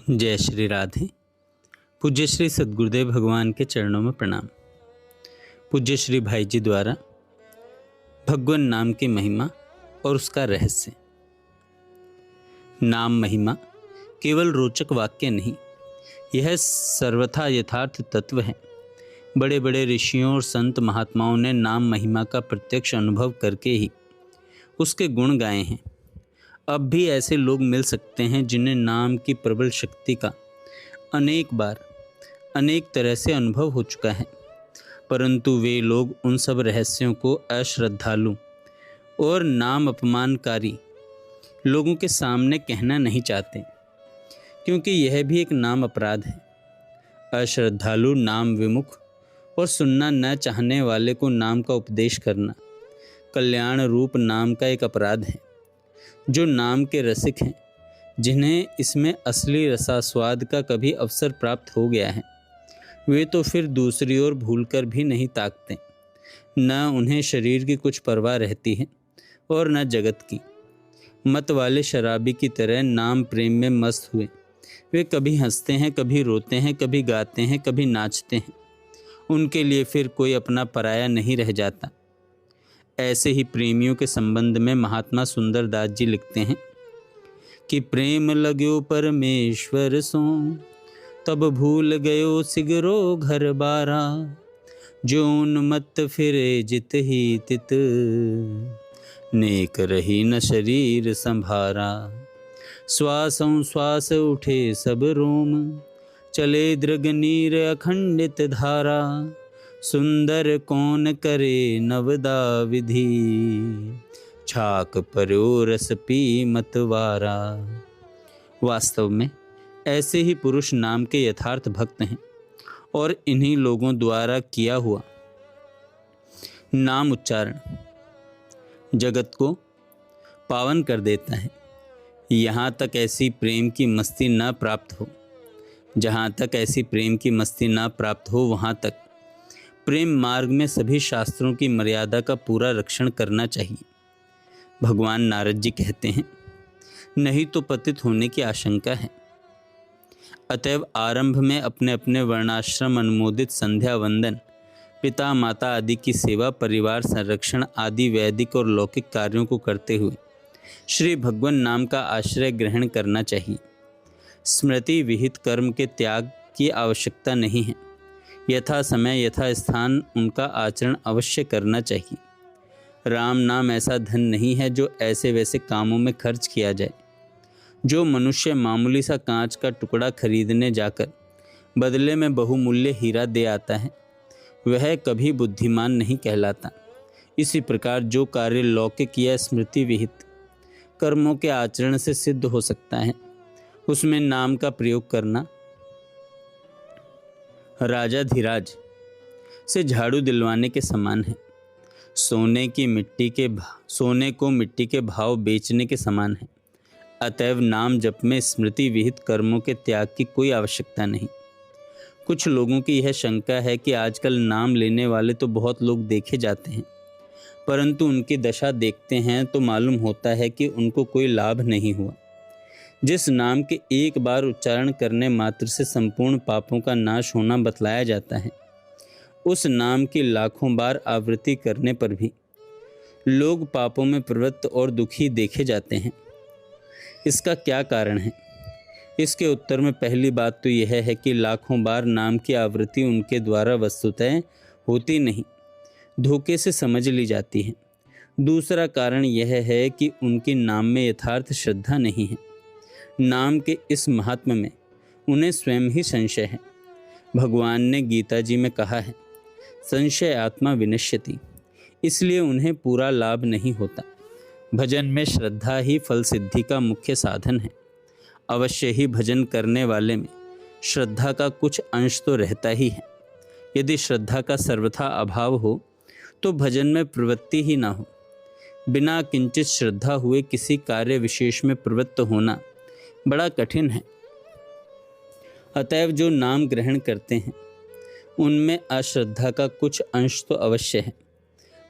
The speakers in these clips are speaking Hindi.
जय श्री राधे। पूज्य श्री सद्गुरुदेव भगवान के चरणों में प्रणाम। पूज्य श्री भाई जी द्वारा भगवान नाम की महिमा और उसका रहस्य। नाम महिमा केवल रोचक वाक्य नहीं, यह सर्वथा यथार्थ तत्व है। बड़े बड़े ऋषियों और संत महात्माओं ने नाम महिमा का प्रत्यक्ष अनुभव करके ही उसके गुण गाए हैं। अब भी ऐसे लोग मिल सकते हैं जिन्हें नाम की प्रबल शक्ति का अनेक बार अनेक तरह से अनुभव हो चुका है, परंतु वे लोग उन सब रहस्यों को अश्रद्धालु और नाम अपमानकारी लोगों के सामने कहना नहीं चाहते, क्योंकि यह भी एक नाम अपराध है। अश्रद्धालु, नाम विमुख और सुनना न चाहने वाले को नाम का उपदेश करना कल्याण रूप नाम का एक अपराध है। जो नाम के रसिक हैं, जिन्हें इसमें असली रसास्वाद का कभी अवसर प्राप्त हो गया है, वे तो फिर दूसरी ओर भूलकर भी नहीं ताकते। न उन्हें शरीर की कुछ परवाह रहती है और न जगत की। मत वाले शराबी की तरह नाम प्रेम में मस्त हुए वे कभी हंसते हैं, कभी रोते हैं, कभी गाते हैं, कभी नाचते हैं। उनके लिए फिर कोई अपना पराया नहीं रह जाता। ऐसे ही प्रेमियों के संबंध में महात्मा सुंदरदास जी लिखते हैं कि प्रेम लाग्यो परमेश्वर सो, तब भूल गयो सिगरो घर बारा, जो उन्मत्त फिरे जित ही तित, नेक रही न शरीर संभारा। श्वासों श्वास उठे सब रोम, चले दृग नीर अखंडित धारा, सुंदर कौन करे नवदा विधि, छाक पर्यो रस पी मतवारा। वास्तव में ऐसे ही पुरुष नाम के यथार्थ भक्त हैं और इन्हीं लोगों द्वारा किया हुआ नाम उच्चारण जगत को पावन कर देता है। यहाँ तक ऐसी प्रेम की मस्ती न प्राप्त हो, जहाँ तक ऐसी प्रेम की मस्ती न प्राप्त हो, वहाँ तक प्रेम मार्ग में सभी शास्त्रों की मर्यादा का पूरा रक्षण करना चाहिए। भगवान नारद जी कहते हैं, नहीं तो पतित होने की आशंका है। अतएव आरंभ में अपने अपने वर्णाश्रम अनुमोदित संध्या वंदन, पिता माता आदि की सेवा, परिवार संरक्षण आदि वैदिक और लौकिक कार्यों को करते हुए श्री भगवान नाम का आश्रय ग्रहण करना चाहिए। स्मृति विहित कर्म के त्याग की आवश्यकता नहीं है। यथा समय यथा स्थान उनका आचरण अवश्य करना चाहिए। राम नाम ऐसा धन नहीं है जो ऐसे वैसे कामों में खर्च किया जाए। जो मनुष्य मामूली सा कांच का टुकड़ा खरीदने जाकर बदले में बहुमूल्य हीरा दे आता है, वह कभी बुद्धिमान नहीं कहलाता। इसी प्रकार जो कार्य लौकिक या स्मृति विहित कर्मों के आचरण से सिद्ध हो सकता है, उसमें नाम का प्रयोग करना राजा धीराज से झाड़ू दिलवाने के समान है। सोने को मिट्टी के भाव बेचने के समान है। अतएव नाम जप में स्मृति विहित कर्मों के त्याग की कोई आवश्यकता नहीं। कुछ लोगों की यह शंका है कि आजकल नाम लेने वाले तो बहुत लोग देखे जाते हैं, परंतु उनकी दशा देखते हैं तो मालूम होता है कि उनको कोई लाभ नहीं हुआ। जिस नाम के एक बार उच्चारण करने मात्र से संपूर्ण पापों का नाश होना बतलाया जाता है, उस नाम की लाखों बार आवृत्ति करने पर भी लोग पापों में प्रवृत्त और दुखी देखे जाते हैं। इसका क्या कारण है? इसके उत्तर में पहली बात तो यह है कि लाखों बार नाम की आवृत्ति उनके द्वारा वस्तुतः होती नहीं, धोखे से समझ ली जाती है। दूसरा कारण यह है कि उनकी नाम में यथार्थ श्रद्धा नहीं है। नाम के इस महात्म में उन्हें स्वयं ही संशय है। भगवान ने गीता जी में कहा है, संशय आत्मा विनश्यति, इसलिए उन्हें पूरा लाभ नहीं होता। भजन में श्रद्धा ही फल सिद्धि का मुख्य साधन है। अवश्य ही भजन करने वाले में श्रद्धा का कुछ अंश तो रहता ही है। यदि श्रद्धा का सर्वथा अभाव हो तो भजन में प्रवृत्ति ही ना हो। बिना किंचित श्रद्धा हुए किसी कार्य विशेष में प्रवृत्त होना बड़ा कठिन है। अतएव जो नाम ग्रहण करते हैं उनमें अश्रद्धा का कुछ अंश तो अवश्य है,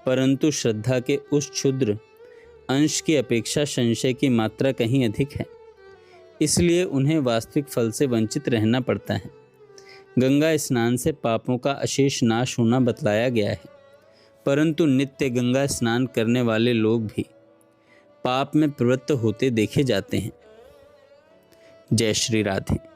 परंतु श्रद्धा के उस क्षुद्र अंश की अपेक्षा संशय की मात्रा कहीं अधिक है। इसलिए उन्हें वास्तविक फल से वंचित रहना पड़ता है। गंगा स्नान से पापों का अशेष नाश होना बतलाया गया है, परंतु नित्य गंगा स्नान करने वाले लोग भी पाप में प्रवृत्त होते देखे जाते हैं। जय श्री राधे।